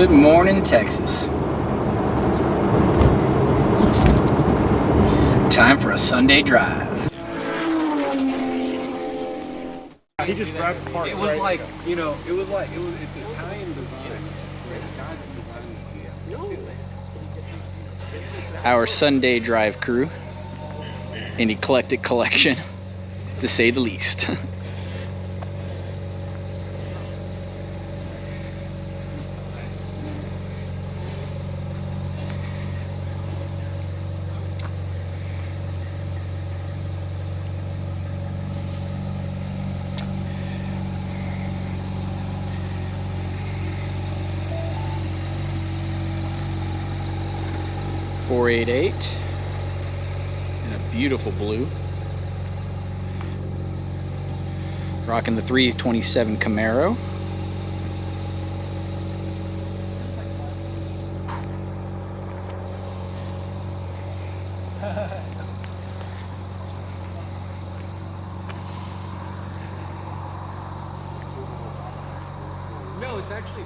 Good morning, Texas. Time for a Sunday drive. He just grabbed the parts. It was like, you know, it's Italian design. The guy that designed this. Our Sunday drive crew. An eclectic collection, to say the least. .488 in a beautiful blue. Rocking the 327 Camaro. No, it's actually.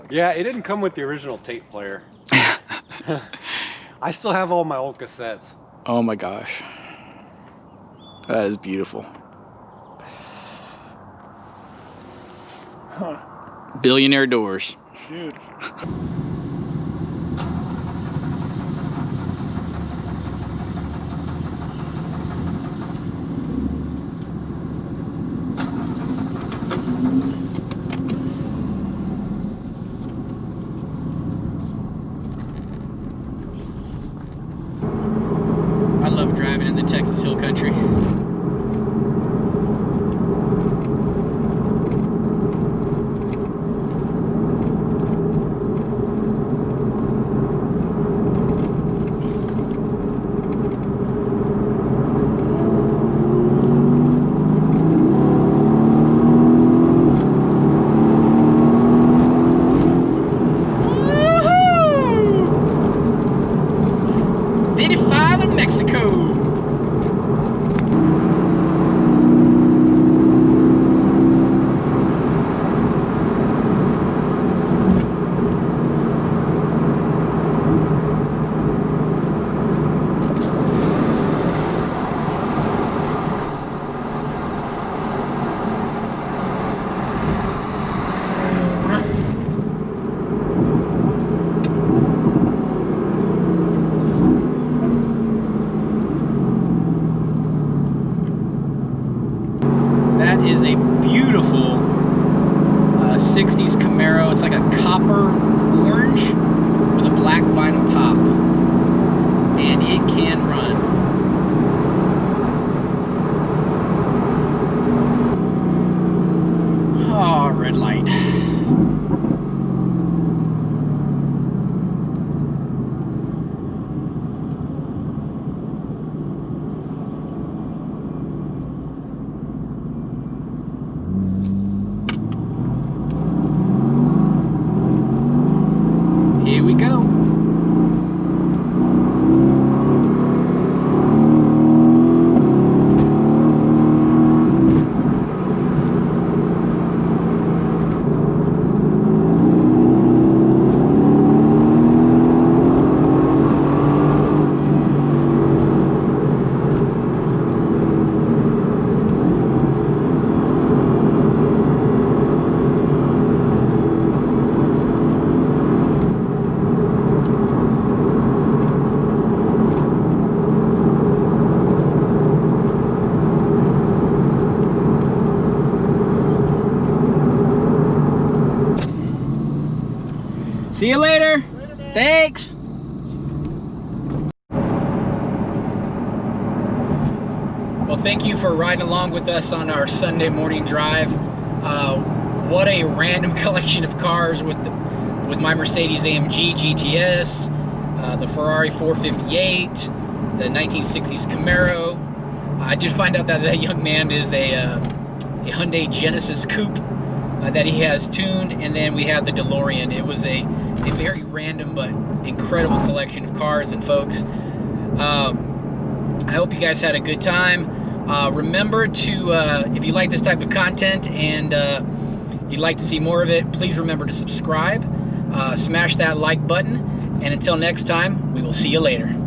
Yeah, it didn't come with the original tape player. I still have all my old cassettes. Oh my gosh. That is beautiful. Huh. Billionaire doors. Dude. I love driving in the Texas Hill Country. That is a beautiful 60s Camaro. It's like a copper orange with a black vinyl top. And it can run. Oh, red light. Here we go. See you later. Thanks. Well, thank you for riding along with us on our Sunday morning drive. What a random collection of cars with my Mercedes AMG GTS, the Ferrari 458, the 1960s Camaro. I did find out that that young man is a Hyundai Genesis Coupe that he has tuned, and then we have the Delorean. It was a very random but incredible collection of cars and folks. I hope you guys had a good time. Remember to, if you like this type of content and you'd like to see more of it, please remember to subscribe. Smash that like button, and until next time, we will see you later.